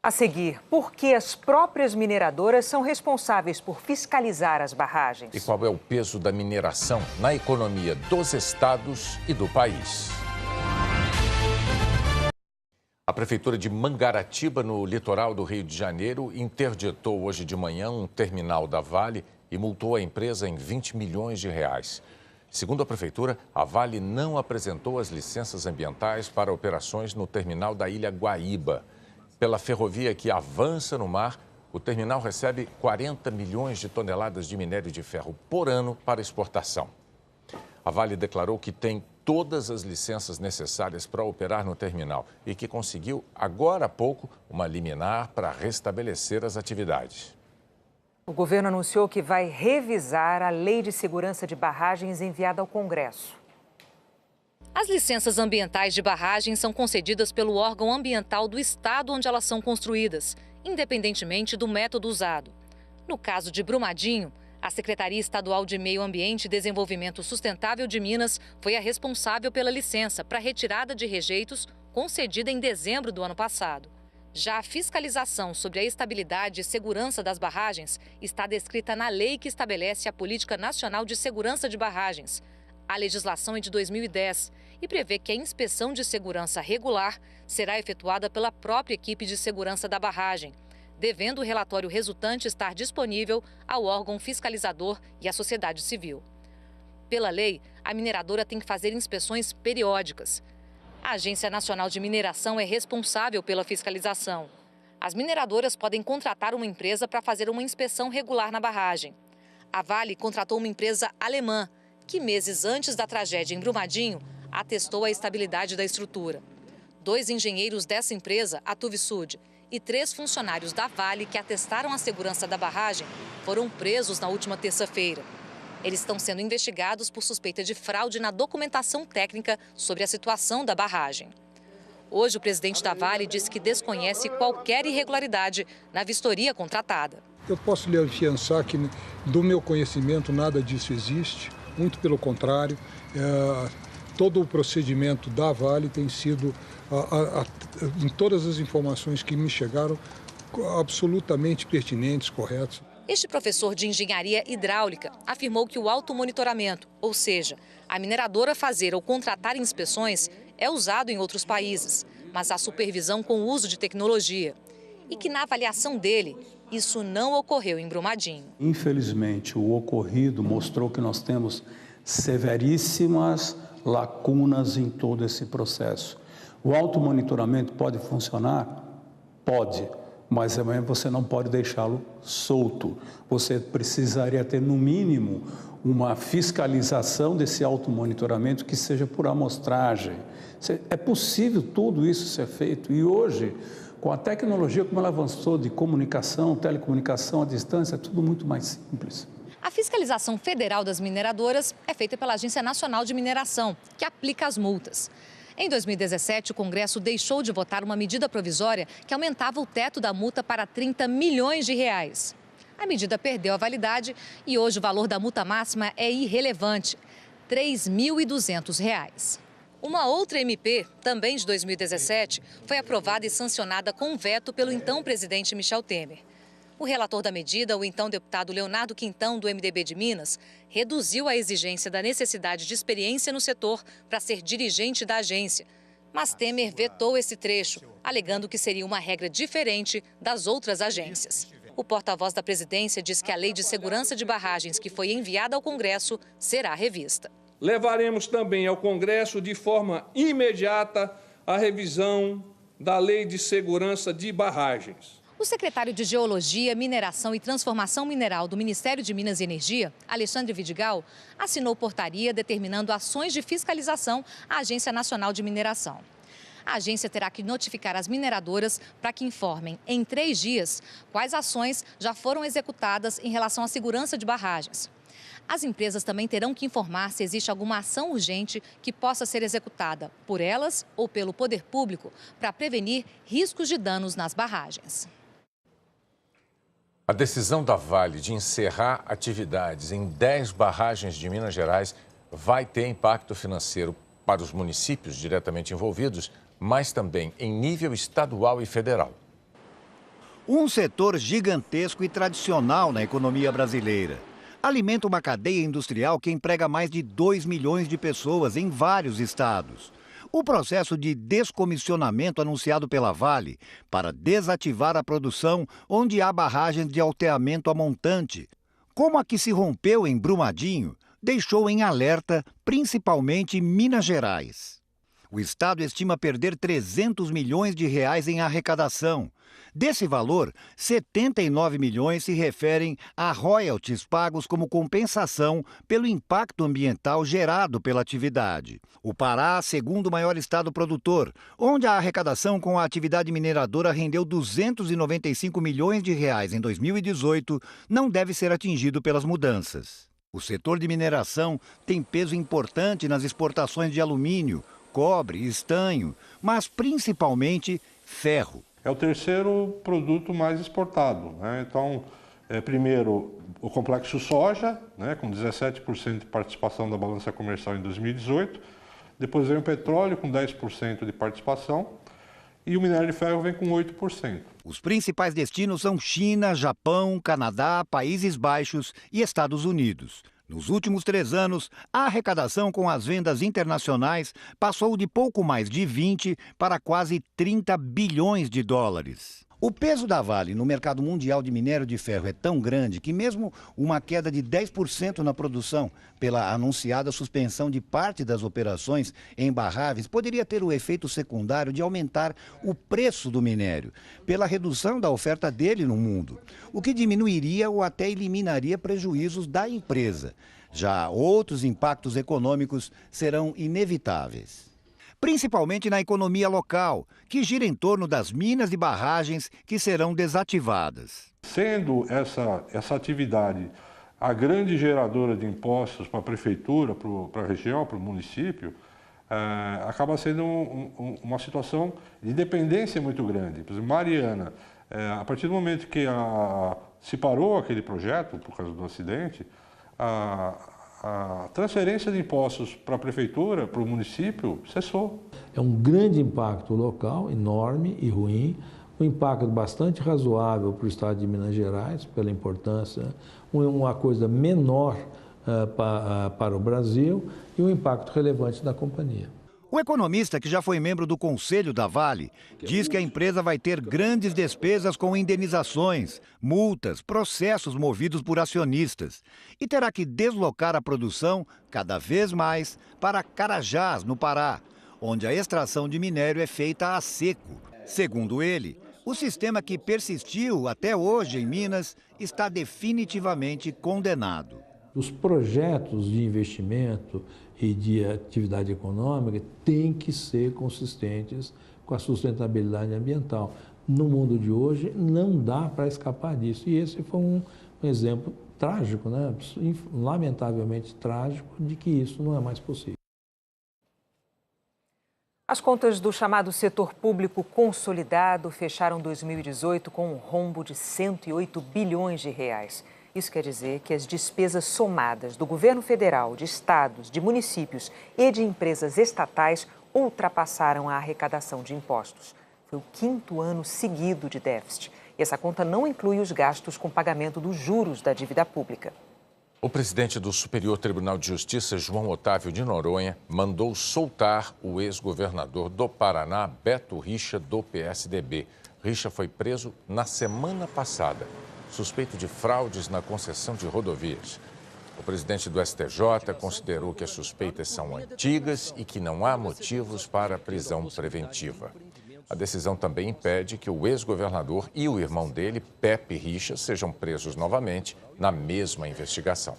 A seguir, por que as próprias mineradoras são responsáveis por fiscalizar as barragens? E qual é o peso da mineração na economia dos estados e do país? A Prefeitura de Mangaratiba, no litoral do Rio de Janeiro, interditou hoje de manhã um terminal da Vale e multou a empresa em 20 milhões de reais. Segundo a Prefeitura, a Vale não apresentou as licenças ambientais para operações no terminal da Ilha Guaíba. Pela ferrovia que avança no mar, o terminal recebe 40 milhões de toneladas de minério de ferro por ano para exportação. A Vale declarou que tem todas as licenças necessárias para operar no terminal e que conseguiu, agora há pouco, uma liminar para restabelecer as atividades. O governo anunciou que vai revisar a Lei de Segurança de Barragens enviada ao Congresso. As licenças ambientais de barragens são concedidas pelo órgão ambiental do estado onde elas são construídas, independentemente do método usado. No caso de Brumadinho, a Secretaria Estadual de Meio Ambiente e Desenvolvimento Sustentável de Minas foi a responsável pela licença para retirada de rejeitos concedida em dezembro do ano passado. Já a fiscalização sobre a estabilidade e segurança das barragens está descrita na lei que estabelece a Política Nacional de Segurança de Barragens. A legislação é de 2010 e prevê que a inspeção de segurança regular será efetuada pela própria equipe de segurança da barragem, devendo o relatório resultante estar disponível ao órgão fiscalizador e à sociedade civil. Pela lei, a mineradora tem que fazer inspeções periódicas. A Agência Nacional de Mineração é responsável pela fiscalização. As mineradoras podem contratar uma empresa para fazer uma inspeção regular na barragem. A Vale contratou uma empresa alemã, que meses antes da tragédia em Brumadinho, atestou a estabilidade da estrutura. 2 engenheiros dessa empresa, a Tuvisud, e 3 funcionários da Vale que atestaram a segurança da barragem foram presos na última terça-feira. Eles estão sendo investigados por suspeita de fraude na documentação técnica sobre a situação da barragem. Hoje, o presidente da Vale disse que desconhece qualquer irregularidade na vistoria contratada. Eu posso lhe afiançar que, do meu conhecimento, nada disso existe. Muito pelo contrário, todo o procedimento da Vale tem sido, em todas as informações que me chegaram, absolutamente pertinentes, corretos. Este professor de engenharia hidráulica afirmou que o automonitoramento, ou seja, a mineradora fazer ou contratar inspeções, é usado em outros países, mas há supervisão com o uso de tecnologia. E que na avaliação dele, isso não ocorreu em Brumadinho. Infelizmente, o ocorrido mostrou que nós temos severíssimas lacunas em todo esse processo. O automonitoramento pode funcionar? Pode, mas também você não pode deixá-lo solto. Você precisaria ter, no mínimo, uma fiscalização desse automonitoramento que seja por amostragem. É possível tudo isso ser feito e hoje, com a tecnologia como ela avançou de comunicação, telecomunicação à distância, é tudo muito mais simples. A fiscalização federal das mineradoras é feita pela Agência Nacional de Mineração, que aplica as multas. Em 2017, o Congresso deixou de votar uma medida provisória que aumentava o teto da multa para 30 milhões de reais. A medida perdeu a validade e hoje o valor da multa máxima é irrelevante, R$ 3.200. Uma outra MP, também de 2017, foi aprovada e sancionada com veto pelo então presidente Michel Temer. O relator da medida, o então deputado Leonardo Quintão, do MDB de Minas, reduziu a exigência da necessidade de experiência no setor para ser dirigente da agência. Mas Temer vetou esse trecho, alegando que seria uma regra diferente das outras agências. O porta-voz da presidência diz que a Lei de Segurança de Barragens, que foi enviada ao Congresso, será revista. Levaremos também ao Congresso de forma imediata a revisão da Lei de Segurança de Barragens. O secretário de Geologia, Mineração e Transformação Mineral do Ministério de Minas e Energia, Alexandre Vidigal, assinou portaria determinando ações de fiscalização à Agência Nacional de Mineração. A agência terá que notificar as mineradoras para que informem, em 3 dias, quais ações já foram executadas em relação à segurança de barragens. As empresas também terão que informar se existe alguma ação urgente que possa ser executada por elas ou pelo poder público para prevenir riscos de danos nas barragens. A decisão da Vale de encerrar atividades em 10 barragens de Minas Gerais vai ter impacto financeiro para os municípios diretamente envolvidos, mas também em nível estadual e federal. Um setor gigantesco e tradicional na economia brasileira. Alimenta uma cadeia industrial que emprega mais de 2 milhões de pessoas em vários estados. O processo de descomissionamento anunciado pela Vale para desativar a produção onde há barragens de alteamento a montante, como a que se rompeu em Brumadinho, deixou em alerta principalmente Minas Gerais. O estado estima perder 300 milhões de reais em arrecadação. Desse valor, 79 milhões se referem a royalties pagos como compensação pelo impacto ambiental gerado pela atividade. O Pará, segundo maior estado produtor, onde a arrecadação com a atividade mineradora rendeu 295 milhões de reais em 2018, não deve ser atingido pelas mudanças. O setor de mineração tem peso importante nas exportações de alumínio, cobre, estanho, mas principalmente ferro. É o terceiro produto mais exportado, né? Então, primeiro, o complexo soja, né, com 17% de participação da balança comercial em 2018. Depois vem o petróleo, com 10% de participação. E o minério de ferro vem com 8%. Os principais destinos são China, Japão, Canadá, Países Baixos e Estados Unidos. Nos últimos 3 anos, a arrecadação com as vendas internacionais passou de pouco mais de 20 para quase 30 bilhões de dólares. O peso da Vale no mercado mundial de minério de ferro é tão grande que mesmo uma queda de 10% na produção pela anunciada suspensão de parte das operações em barragens poderia ter o efeito secundário de aumentar o preço do minério, pela redução da oferta dele no mundo, o que diminuiria ou até eliminaria prejuízos da empresa. Já outros impactos econômicos serão inevitáveis. Principalmente na economia local, que gira em torno das minas e barragens que serão desativadas. Sendo essa atividade a grande geradora de impostos para a prefeitura, para a região, para o município, acaba sendo uma situação de dependência muito grande. Por exemplo, Mariana, a partir do momento que se parou aquele projeto, por causa do acidente, a transferência de impostos para a prefeitura, para o município, cessou. É um grande impacto local, enorme e ruim, um impacto bastante razoável para o estado de Minas Gerais, pela importância, uma coisa menor para o Brasil e um impacto relevante na companhia. O economista, que já foi membro do Conselho da Vale, diz que a empresa vai ter grandes despesas com indenizações, multas, processos movidos por acionistas e terá que deslocar a produção cada vez mais para Carajás, no Pará, onde a extração de minério é feita a seco. Segundo ele, o sistema que persistiu até hoje em Minas está definitivamente condenado. Os projetos de investimento e de atividade econômica têm que ser consistentes com a sustentabilidade ambiental. No mundo de hoje, não dá para escapar disso. E esse foi um exemplo trágico, né? Lamentavelmente trágico, de que isso não é mais possível. As contas do chamado setor público consolidado fecharam 2018 com um rombo de 108 bilhões de reais. Isso quer dizer que as despesas somadas do governo federal, de estados, de municípios e de empresas estatais ultrapassaram a arrecadação de impostos. Foi o 5º ano seguido de déficit. E essa conta não inclui os gastos com pagamento dos juros da dívida pública. O presidente do Superior Tribunal de Justiça, João Otávio de Noronha, mandou soltar o ex-governador do Paraná, Beto Richa, do PSDB. Richa foi preso na semana passada, suspeito de fraudes na concessão de rodovias. O presidente do STJ considerou que as suspeitas são antigas e que não há motivos para a prisão preventiva. A decisão também impede que o ex-governador e o irmão dele, Pepe Richa, sejam presos novamente na mesma investigação.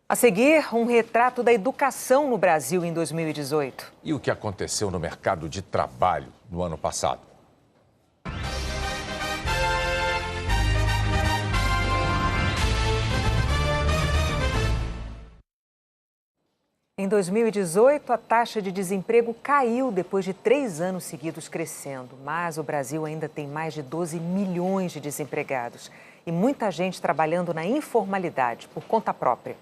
A seguir, um retrato da educação no Brasil em 2018. E o que aconteceu no mercado de trabalho no ano passado? Em 2018, a taxa de desemprego caiu depois de 3 anos seguidos crescendo. Mas o Brasil ainda tem mais de 12 milhões de desempregados e muita gente trabalhando na informalidade, por conta própria.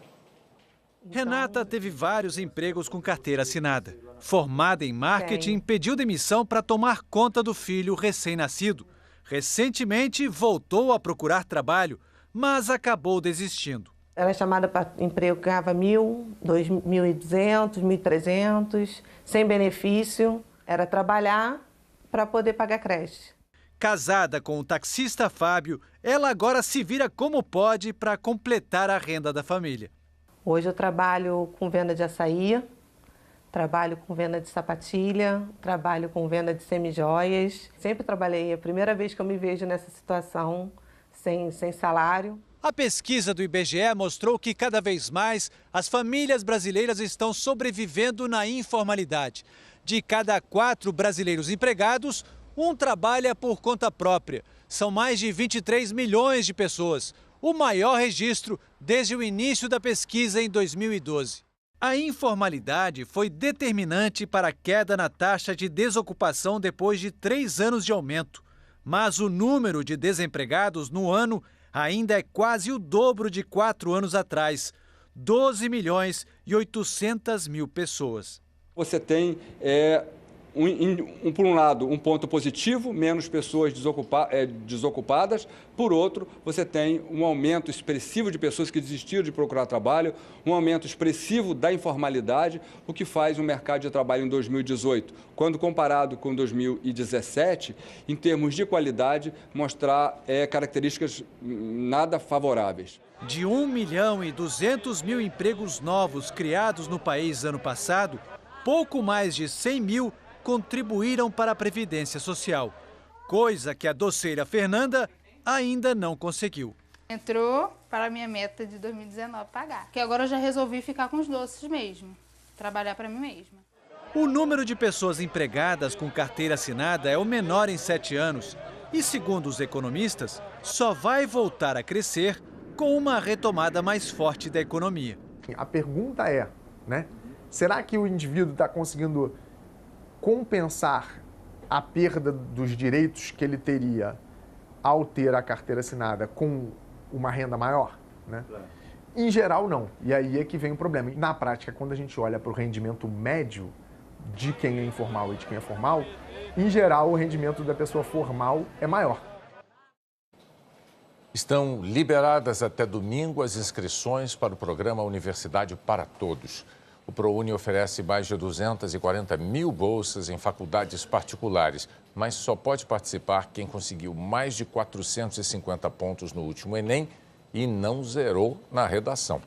Renata teve vários empregos com carteira assinada. Formada em marketing, pediu demissão para tomar conta do filho recém-nascido. Recentemente voltou a procurar trabalho, mas acabou desistindo. Era chamada para emprego, ganhava 1.000, 2.200, 1.300, sem benefício. Era trabalhar para poder pagar creche. Casada com o taxista Fábio, ela agora se vira como pode para completar a renda da família. Hoje eu trabalho com venda de açaí, trabalho com venda de sapatilha, trabalho com venda de semijoias. Sempre trabalhei, é a primeira vez que eu me vejo nessa situação, sem salário. A pesquisa do IBGE mostrou que cada vez mais as famílias brasileiras estão sobrevivendo na informalidade. De cada 4 brasileiros empregados, 1 trabalha por conta própria. São mais de 23 milhões de pessoas, o maior registro desde o início da pesquisa em 2012. A informalidade foi determinante para a queda na taxa de desocupação depois de 3 anos de aumento. Mas o número de desempregados no ano ainda é quase o dobro de 4 anos atrás, 12 milhões e 800 mil pessoas. Você tem, por um lado, um ponto positivo, menos pessoas desocupadas. Por outro, você tem um aumento expressivo de pessoas que desistiram de procurar trabalho, um aumento expressivo da informalidade, o que faz o mercado de trabalho em 2018, quando comparado com 2017, em termos de qualidade, mostrar características nada favoráveis. De 1.200.000 empregos novos criados no país ano passado, pouco mais de 100 mil contribuíram para a Previdência Social, coisa que a doceira Fernanda ainda não conseguiu. Entrou para a minha meta de 2019 pagar, que agora eu já resolvi ficar com os doces mesmo, trabalhar para mim mesma. O número de pessoas empregadas com carteira assinada é o menor em 7 anos e, segundo os economistas, só vai voltar a crescer com uma retomada mais forte da economia. A pergunta é, será que o indivíduo está conseguindo compensar a perda dos direitos que ele teria ao ter a carteira assinada com uma renda maior? Em geral, não. E aí é que vem o problema. Na prática, quando a gente olha para o rendimento médio de quem é informal e de quem é formal, em geral, o rendimento da pessoa formal é maior. Estão liberadas até domingo as inscrições para o programa Universidade para Todos. O ProUni oferece mais de 240 mil bolsas em faculdades particulares, mas só pode participar quem conseguiu mais de 450 pontos no último Enem e não zerou na redação.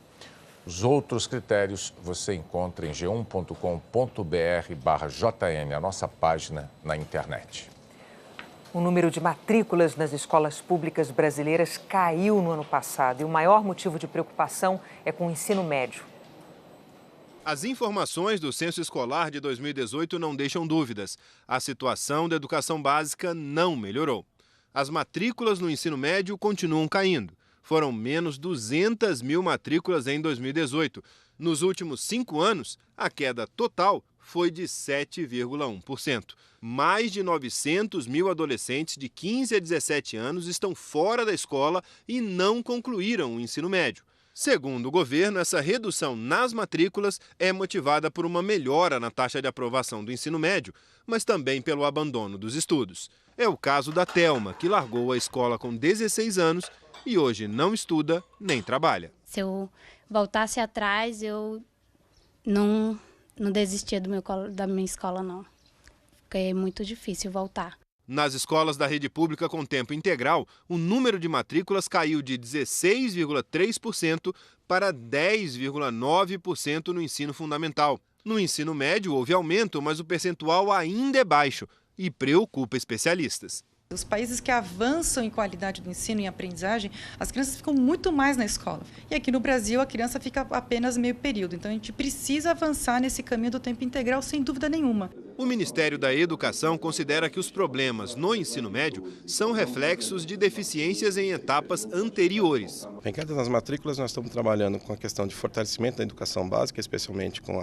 Os outros critérios você encontra em g1.com.br/jn, a nossa página na internet. O número de matrículas nas escolas públicas brasileiras caiu no ano passado e o maior motivo de preocupação é com o ensino médio. As informações do Censo Escolar de 2018 não deixam dúvidas. A situação da educação básica não melhorou. As matrículas no ensino médio continuam caindo. Foram menos 200 mil matrículas em 2018. Nos últimos 5 anos, a queda total foi de 7,1%. Mais de 900 mil adolescentes de 15 a 17 anos estão fora da escola e não concluíram o ensino médio. Segundo o governo, essa redução nas matrículas é motivada por uma melhora na taxa de aprovação do ensino médio, mas também pelo abandono dos estudos. É o caso da Thelma, que largou a escola com 16 anos e hoje não estuda nem trabalha. Se eu voltasse atrás, eu não desistia da minha escola, não. Porque é muito difícil voltar. Nas escolas da rede pública com tempo integral, o número de matrículas caiu de 16,3% para 10,9% no ensino fundamental. No ensino médio houve aumento, mas o percentual ainda é baixo e preocupa especialistas. Os países que avançam em qualidade do ensino e aprendizagem, as crianças ficam muito mais na escola. E aqui no Brasil, a criança fica apenas meio período. Então, a gente precisa avançar nesse caminho do tempo integral, sem dúvida nenhuma. O Ministério da Educação considera que os problemas no ensino médio são reflexos de deficiências em etapas anteriores. Em queda nas matrículas, nós estamos trabalhando com a questão de fortalecimento da educação básica, especialmente com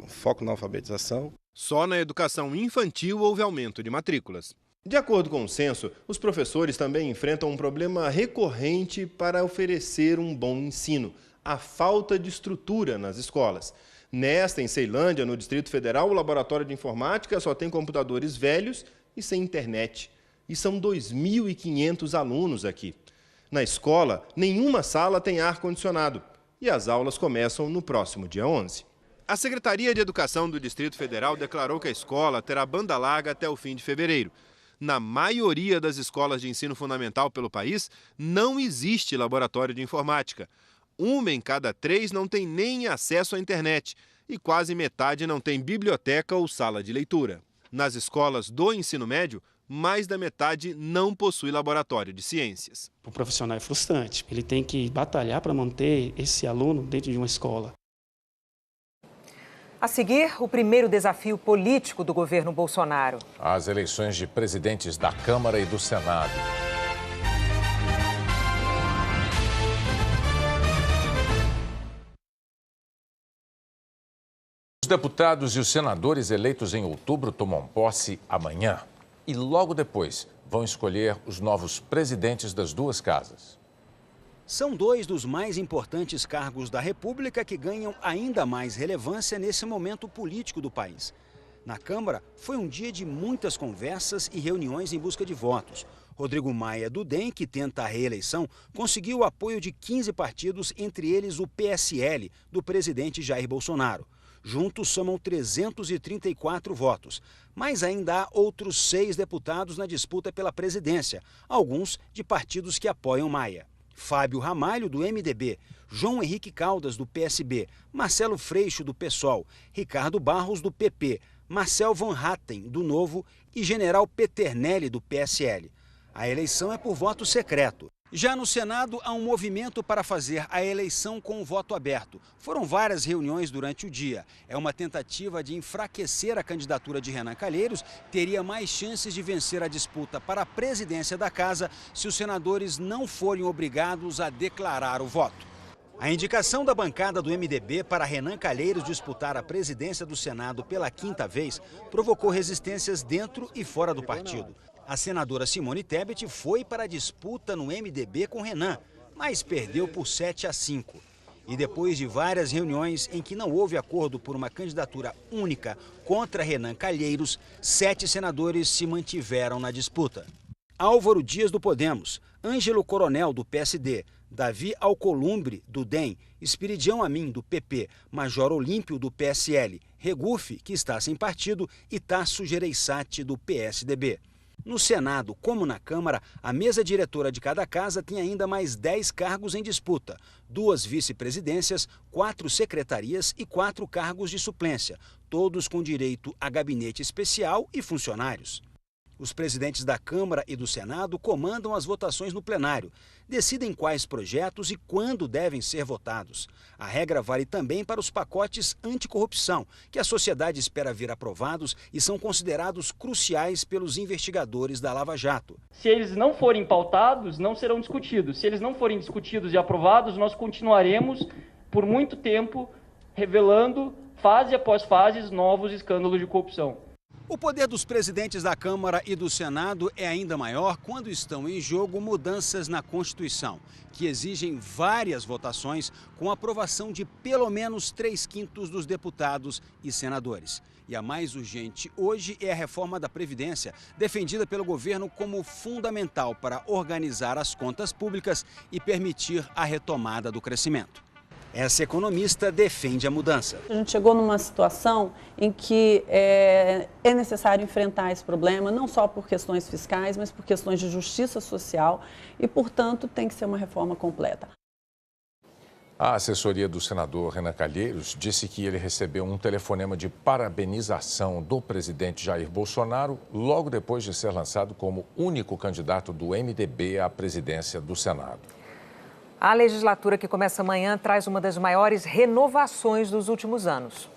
foco na alfabetização. Só na educação infantil houve aumento de matrículas. De acordo com o censo, os professores também enfrentam um problema recorrente para oferecer um bom ensino: a falta de estrutura nas escolas. Em Ceilândia, no Distrito Federal, o laboratório de informática só tem computadores velhos e sem internet. e são 2.500 alunos aqui. Na escola, nenhuma sala tem ar-condicionado e as aulas começam no próximo dia 11. A Secretaria de Educação do Distrito Federal declarou que a escola terá banda larga até o fim de fevereiro. Na maioria das escolas de ensino fundamental pelo país, não existe laboratório de informática. 1 em cada 3 não tem nem acesso à internet e quase metade não tem biblioteca ou sala de leitura. Nas escolas do ensino médio, mais da metade não possui laboratório de ciências. O profissional é frustrante, ele tem que batalhar para manter esse aluno dentro de uma escola. A seguir, o primeiro desafio político do governo Bolsonaro. As eleições de presidentes da Câmara e do Senado. Os deputados e os senadores eleitos em outubro tomam posse amanhã. E logo depois vão escolher os novos presidentes das duas casas. São 2 dos mais importantes cargos da República que ganham ainda mais relevância nesse momento político do país. Na Câmara, foi um dia de muitas conversas e reuniões em busca de votos. Rodrigo Maia, do DEM, que tenta a reeleição, conseguiu o apoio de 15 partidos, entre eles o PSL, do presidente Jair Bolsonaro. Juntos somam 334 votos, mas ainda há outros 6 deputados na disputa pela presidência, alguns de partidos que apoiam Maia. Fábio Ramalho, do MDB, João Henrique Caldas, do PSB, Marcelo Freixo, do PSOL, Ricardo Barros, do PP, Marcel Van Hatten, do Novo e General Peternelli, do PSL. A eleição é por voto secreto. Já no Senado, há um movimento para fazer a eleição com o voto aberto. Foram várias reuniões durante o dia. É uma tentativa de enfraquecer a candidatura de Renan Calheiros. Teria mais chances de vencer a disputa para a presidência da casa se os senadores não forem obrigados a declarar o voto. A indicação da bancada do MDB para Renan Calheiros disputar a presidência do Senado pela 5ª vez provocou resistências dentro e fora do partido. A senadora Simone Tebet foi para a disputa no MDB com Renan, mas perdeu por 7-5. E depois de várias reuniões em que não houve acordo por uma candidatura única contra Renan Calheiros, 7 senadores se mantiveram na disputa. Álvaro Dias, do Podemos, Ângelo Coronel, do PSD, Davi Alcolumbre, do DEM, Espiridião Amin, do PP, Major Olímpio, do PSL, Regufe, que está sem partido, e Tasso Gereissati, do PSDB. No Senado, como na Câmara, a mesa diretora de cada casa tem ainda mais 10 cargos em disputa, 2 vice-presidências, 4 secretarias e 4 cargos de suplência, todos com direito a gabinete especial e funcionários. Os presidentes da Câmara e do Senado comandam as votações no plenário, decidem quais projetos e quando devem ser votados. A regra vale também para os pacotes anticorrupção, que a sociedade espera ver aprovados e são considerados cruciais pelos investigadores da Lava Jato. Se eles não forem pautados, não serão discutidos. Se eles não forem discutidos e aprovados, nós continuaremos por muito tempo revelando, fase após fase, novos escândalos de corrupção. O poder dos presidentes da Câmara e do Senado é ainda maior quando estão em jogo mudanças na Constituição, que exigem várias votações com aprovação de pelo menos 3/5 dos deputados e senadores. E a mais urgente hoje é a reforma da Previdência, defendida pelo governo como fundamental para organizar as contas públicas e permitir a retomada do crescimento. Essa economista defende a mudança. A gente chegou numa situação em que é necessário enfrentar esse problema, não só por questões fiscais, mas por questões de justiça social e, portanto, tem que ser uma reforma completa. A assessoria do senador Renan Calheiros disse que ele recebeu um telefonema de parabenização do presidente Jair Bolsonaro logo depois de ser lançado como único candidato do MDB à presidência do Senado. A legislatura que começa amanhã traz uma das maiores renovações dos últimos anos.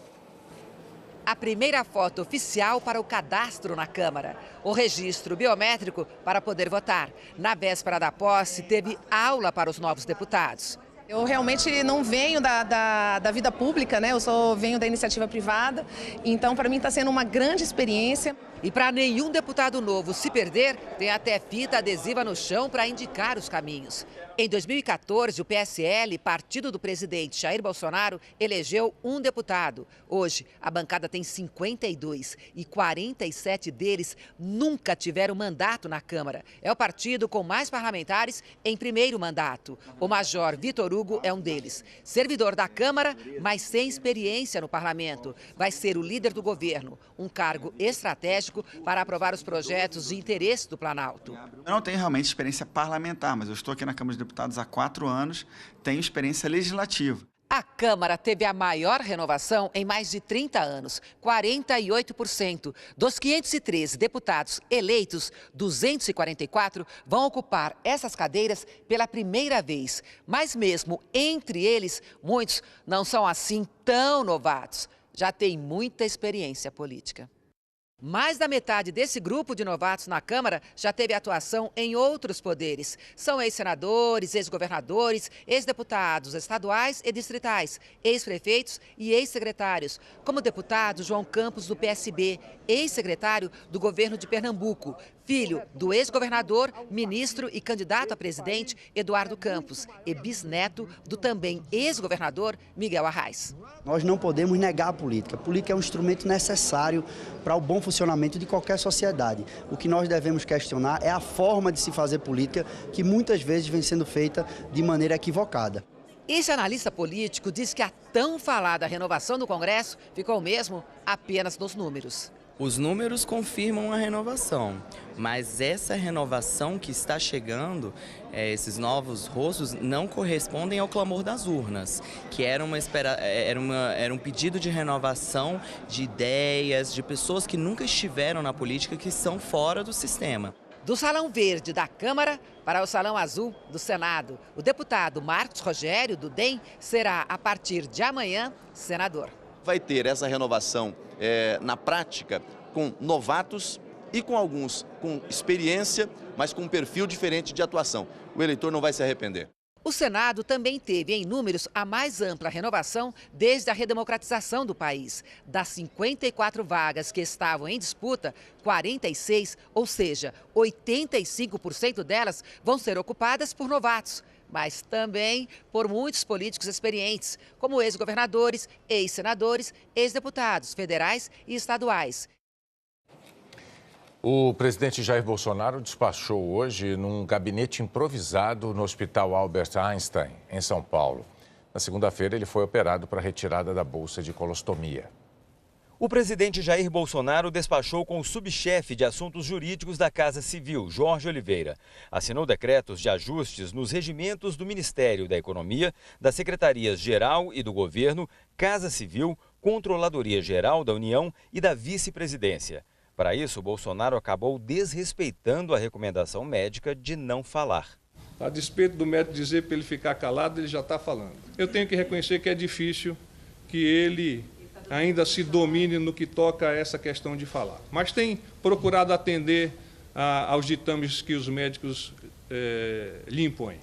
A primeira foto oficial para o cadastro na Câmara. O registro biométrico para poder votar. Na véspera da posse, teve aula para os novos deputados. Eu realmente não venho da vida pública, né? Eu só venho da iniciativa privada. Então, para mim, está sendo uma grande experiência. E para nenhum deputado novo se perder, tem até fita adesiva no chão para indicar os caminhos. Em 2014, o PSL, partido do presidente Jair Bolsonaro, elegeu um deputado. Hoje, a bancada tem 52 e 47 deles nunca tiveram mandato na Câmara. É o partido com mais parlamentares em primeiro mandato. O major Vitor Hugo é um deles. Servidor da Câmara, mas sem experiência no parlamento. Vai ser o líder do governo, um cargo estratégico para aprovar os projetos de interesse do Planalto. Eu não tenho realmente experiência parlamentar, mas eu estou aqui na Câmara de Deputados há 4 anos, tenho experiência legislativa. A Câmara teve a maior renovação em mais de 30 anos, 48%. Dos 513 deputados eleitos, 244 vão ocupar essas cadeiras pela primeira vez. Mas mesmo entre eles, muitos não são assim tão novatos. Já têm muita experiência política. Mais da metade desse grupo de novatos na Câmara já teve atuação em outros poderes. São ex-senadores, ex-governadores, ex-deputados estaduais e distritais, ex-prefeitos e ex-secretários, como o deputado João Campos, do PSB, ex-secretário do governo de Pernambuco, filho do ex-governador, ministro e candidato a presidente Eduardo Campos e bisneto do também ex-governador Miguel Arraes. Nós não podemos negar a política. A política é um instrumento necessário para o bom funcionamento de qualquer sociedade. O que nós devemos questionar é a forma de se fazer política, que muitas vezes vem sendo feita de maneira equivocada. Esse analista político diz que a tão falada renovação do Congresso ficou mesmo apenas nos números. Os números confirmam a renovação, mas essa renovação que está chegando, esses novos rostos, não correspondem ao clamor das urnas, que era um pedido de renovação de ideias, de pessoas que nunca estiveram na política, que são fora do sistema. Do Salão Verde da Câmara para o Salão Azul do Senado, o deputado Marcos Rogério, do DEM, será, a partir de amanhã, senador. Vai ter essa renovação na prática com novatos e com alguns com experiência, mas com um perfil diferente de atuação. O eleitor não vai se arrepender. O Senado também teve em números a mais ampla renovação desde a redemocratização do país. Das 54 vagas que estavam em disputa, 46, ou seja, 85% delas vão ser ocupadas por novatos, mas também por muitos políticos experientes, como ex-governadores, ex-senadores, ex-deputados federais e estaduais. O presidente Jair Bolsonaro despachou hoje num gabinete improvisado no Hospital Albert Einstein, em São Paulo. Na segunda-feira, ele foi operado para a retirada da bolsa de colostomia. O presidente Jair Bolsonaro despachou com o subchefe de assuntos jurídicos da Casa Civil, Jorge Oliveira. Assinou decretos de ajustes nos regimentos do Ministério da Economia, das Secretarias-Geral e do Governo, Casa Civil, Controladoria Geral da União e da Vice-Presidência. Para isso, Bolsonaro acabou desrespeitando a recomendação médica de não falar. A despeito do médico dizer para ele ficar calado, ele já está falando. Eu tenho que reconhecer que é difícil que ele ainda se domine no que toca a essa questão de falar. Mas tem procurado atender aos ditames que os médicos lhe impõem.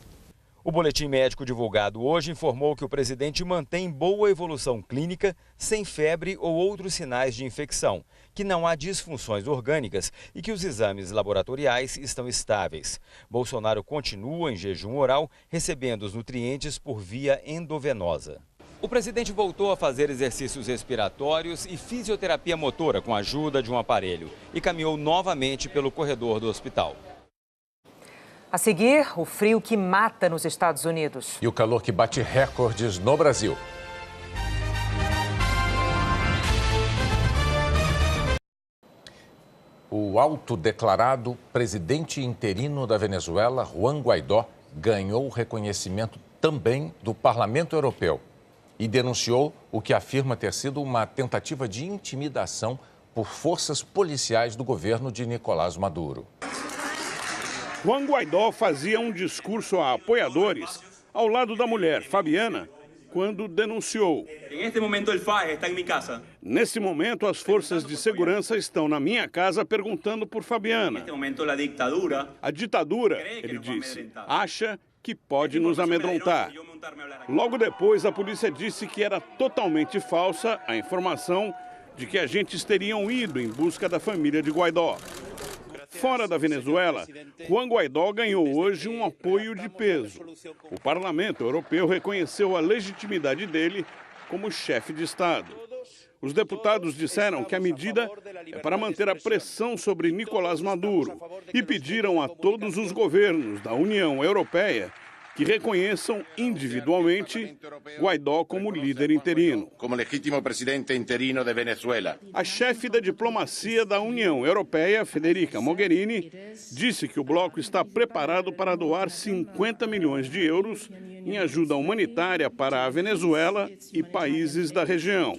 O boletim médico divulgado hoje informou que o presidente mantém boa evolução clínica, sem febre ou outros sinais de infecção, que não há disfunções orgânicas e que os exames laboratoriais estão estáveis. Bolsonaro continua em jejum oral, recebendo os nutrientes por via endovenosa. O presidente voltou a fazer exercícios respiratórios e fisioterapia motora com a ajuda de um aparelho e caminhou novamente pelo corredor do hospital. A seguir, o frio que mata nos Estados Unidos. E o calor que bate recordes no Brasil. O autodeclarado presidente interino da Venezuela, Juan Guaidó, ganhou reconhecimento também do Parlamento Europeu e denunciou o que afirma ter sido uma tentativa de intimidação por forças policiais do governo de Nicolás Maduro. Juan Guaidó fazia um discurso a apoiadores ao lado da mulher, Fabiana, quando denunciou. Neste momento, o FARC está em minha casa. Nesse momento, as forças de segurança estão na minha casa perguntando por Fabiana. Neste momento, a ditadura. A ditadura, ele disse, acha que pode nos amedrontar. Logo depois, a polícia disse que era totalmente falsa a informação de que agentes teriam ido em busca da família de Guaidó. Fora da Venezuela, Juan Guaidó ganhou hoje um apoio de peso. O Parlamento Europeu reconheceu a legitimidade dele como chefe de Estado. Os deputados disseram que a medida é para manter a pressão sobre Nicolás Maduro e pediram a todos os governos da União Europeia que reconheçam individualmente Guaidó como líder interino. Como legítimo presidente interino de Venezuela. A chefe da diplomacia da União Europeia, Federica Mogherini, disse que o bloco está preparado para doar 50 milhões de euros em ajuda humanitária para a Venezuela e países da região.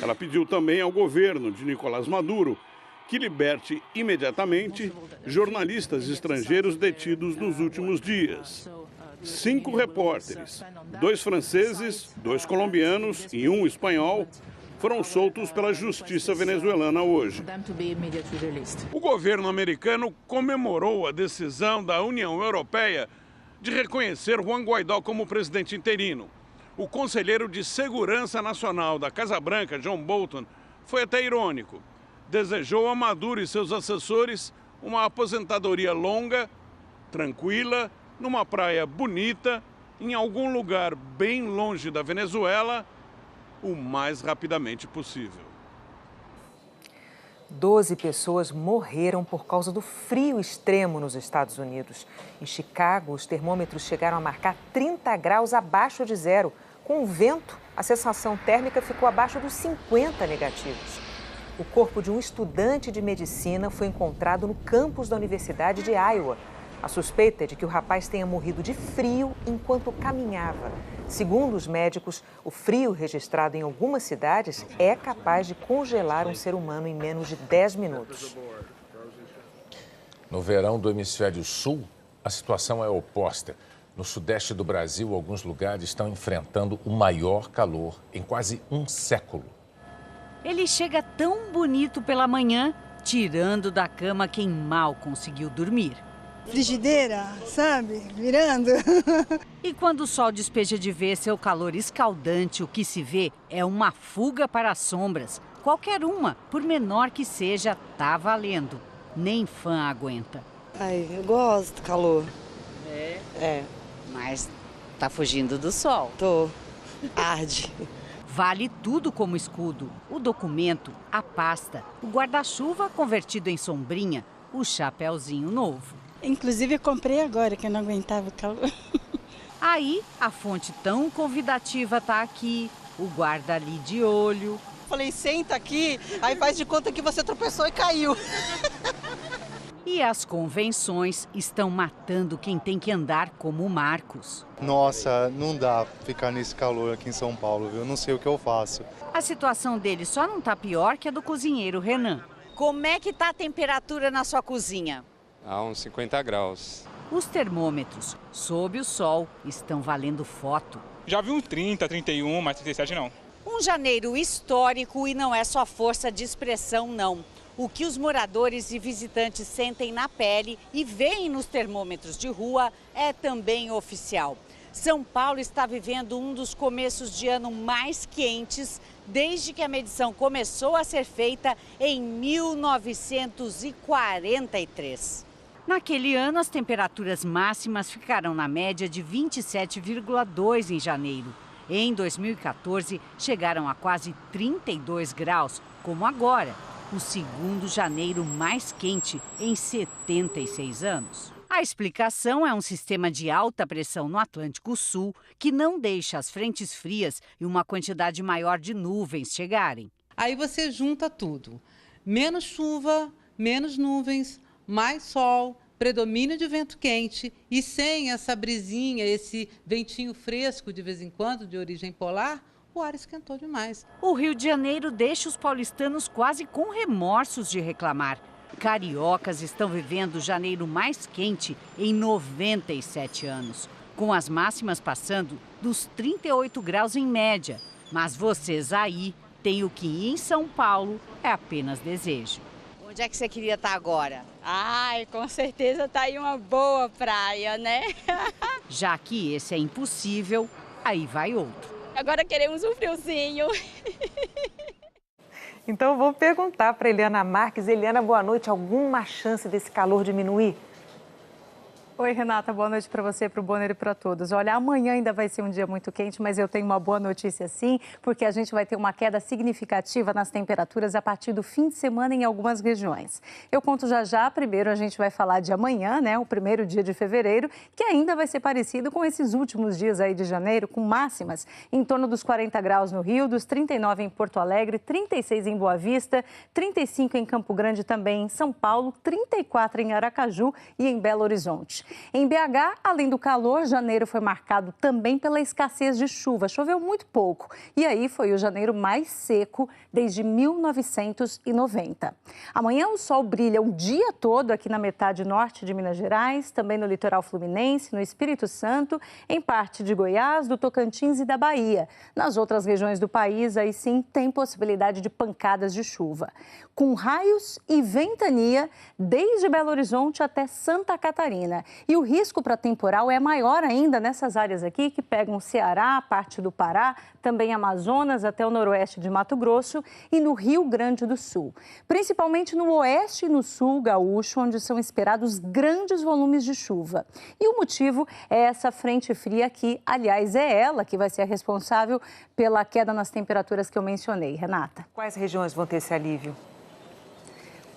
Ela pediu também ao governo de Nicolás Maduro que liberte imediatamente jornalistas estrangeiros detidos nos últimos dias. 5 repórteres, 2 franceses, 2 colombianos e 1 espanhol, foram soltos pela justiça venezuelana hoje. O governo americano comemorou a decisão da União Europeia de reconhecer Juan Guaidó como presidente interino. O conselheiro de Segurança Nacional da Casa Branca, John Bolton, foi até irônico. Desejou a Maduro e seus assessores uma aposentadoria longa, tranquila, numa praia bonita, em algum lugar bem longe da Venezuela, o mais rapidamente possível. 12 pessoas morreram por causa do frio extremo nos Estados Unidos. Em Chicago, os termômetros chegaram a marcar 30 graus abaixo de zero. Com o vento, a sensação térmica ficou abaixo dos 50 negativos. O corpo de um estudante de medicina foi encontrado no campus da Universidade de Iowa. A suspeita é de que o rapaz tenha morrido de frio enquanto caminhava. Segundo os médicos, o frio registrado em algumas cidades é capaz de congelar um ser humano em menos de 10 minutos. No verão do hemisfério sul, a situação é oposta. No sudeste do Brasil, alguns lugares estão enfrentando o maior calor em quase um século. Ele chega tão bonito pela manhã, tirando da cama quem mal conseguiu dormir. Frigideira, sabe? Virando. E quando o sol despeja de vez seu calor escaldante, o que se vê é uma fuga para as sombras. Qualquer uma, por menor que seja, tá valendo. Nem fã aguenta. Ai, eu gosto do calor. É, mas tá fugindo do sol. Tô. Arde. Vale tudo como escudo. O documento, a pasta, o guarda-chuva convertido em sombrinha, o chapéuzinho novo. Inclusive eu comprei agora, que eu não aguentava o calor. Aí, a fonte tão convidativa tá aqui, o guarda ali de olho. Falei, senta aqui, aí faz de conta que você tropeçou e caiu. E as convenções estão matando quem tem que andar como o Marcos. Nossa, não dá ficar nesse calor aqui em São Paulo, viu? Não sei o que eu faço. A situação dele só não tá pior que a do cozinheiro Renan. Como é que tá a temperatura na sua cozinha? A uns 50 graus. Os termômetros, sob o sol, estão valendo foto. Já vi uns 30, 31, mas 37 não. Um janeiro histórico e não é só força de expressão, não. O que os moradores e visitantes sentem na pele e veem nos termômetros de rua é também oficial. São Paulo está vivendo um dos começos de ano mais quentes desde que a medição começou a ser feita em 1943. Naquele ano, as temperaturas máximas ficaram na média de 27,2 em janeiro. Em 2014, chegaram a quase 32 graus, como agora. O segundo janeiro mais quente em 76 anos. A explicação é um sistema de alta pressão no Atlântico Sul que não deixa as frentes frias e uma quantidade maior de nuvens chegarem. Aí você junta tudo. Menos chuva, menos nuvens, mais sol, predomínio de vento quente e sem essa brisinha, esse ventinho fresco de vez em quando de origem polar, o ar esquentou demais. O Rio de Janeiro deixa os paulistanos quase com remorsos de reclamar. Cariocas estão vivendo o janeiro mais quente em 97 anos, com as máximas passando dos 38 graus em média. Mas vocês aí têm o que em São Paulo é apenas desejo. Onde é que você queria estar agora? Ai, com certeza tá aí uma boa praia, né? Já que esse é impossível, aí vai outro. Agora queremos um friozinho. Então vou perguntar para Eliana Marques. Eliana, boa noite. Alguma chance desse calor diminuir? Oi, Renata, boa noite para você, para o Bonner e para todos. Olha, amanhã ainda vai ser um dia muito quente, mas eu tenho uma boa notícia sim, porque a gente vai ter uma queda significativa nas temperaturas a partir do fim de semana em algumas regiões. Eu conto já. Primeiro a gente vai falar de amanhã, né, o primeiro dia de fevereiro, que ainda vai ser parecido com esses últimos dias aí de janeiro, com máximas em torno dos 40 graus no Rio, dos 39 em Porto Alegre, 36 em Boa Vista, 35 em Campo Grande também em São Paulo, 34 em Aracaju e em Belo Horizonte. Em BH, além do calor, janeiro foi marcado também pela escassez de chuva. Choveu muito pouco. E aí foi o janeiro mais seco desde 1990. Amanhã o sol brilha o dia todo aqui na metade norte de Minas Gerais, também no litoral fluminense, no Espírito Santo, em parte de Goiás, do Tocantins e da Bahia. Nas outras regiões do país, aí sim, tem possibilidade de pancadas de chuva, com raios e ventania desde Belo Horizonte até Santa Catarina. E o risco para temporal é maior ainda nessas áreas aqui que pegam o Ceará, parte do Pará, também Amazonas até o noroeste de Mato Grosso e no Rio Grande do Sul. Principalmente no oeste e no sul gaúcho, onde são esperados grandes volumes de chuva. E o motivo é essa frente fria aqui, aliás, é ela que vai ser a responsável pela queda nas temperaturas que eu mencionei, Renata. Quais regiões vão ter esse alívio?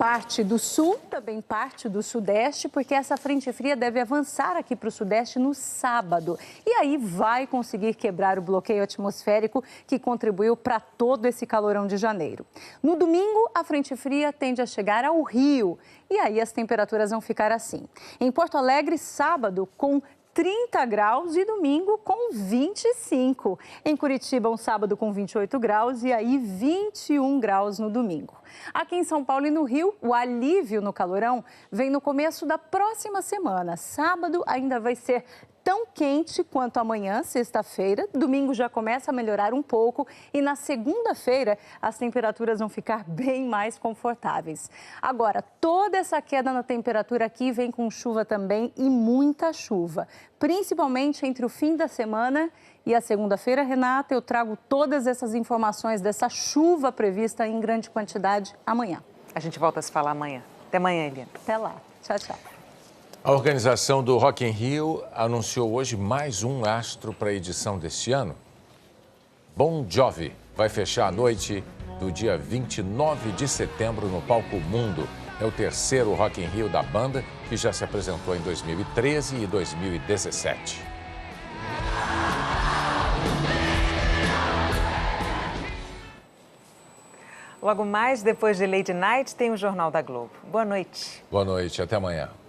Parte do sul, também parte do sudeste, porque essa frente fria deve avançar aqui para o sudeste no sábado. E aí vai conseguir quebrar o bloqueio atmosférico que contribuiu para todo esse calorão de janeiro. No domingo, a frente fria tende a chegar ao Rio. E aí as temperaturas vão ficar assim. Em Porto Alegre, sábado, com 30 graus e domingo com 25. Em Curitiba, um sábado com 28 graus e aí 21 graus no domingo. Aqui em São Paulo e no Rio, o alívio no calorão vem no começo da próxima semana. Sábado ainda vai ser tão quente quanto amanhã, sexta-feira. Domingo já começa a melhorar um pouco e na segunda-feira as temperaturas vão ficar bem mais confortáveis. Agora, toda essa queda na temperatura aqui vem com chuva também e muita chuva, principalmente entre o fim da semana e a segunda-feira. Renata, eu trago todas essas informações dessa chuva prevista em grande quantidade amanhã. A gente volta a se falar amanhã. Até amanhã, Eliana. Até lá. Tchau, tchau. A organização do Rock in Rio anunciou hoje mais um astro para a edição deste ano. Bon Jovi vai fechar a noite do dia 29 de setembro no Palco Mundo. É o terceiro Rock in Rio da banda, que já se apresentou em 2013 e 2017. Logo mais, depois de Lady Night, tem o Jornal da Globo. Boa noite. Boa noite, até amanhã.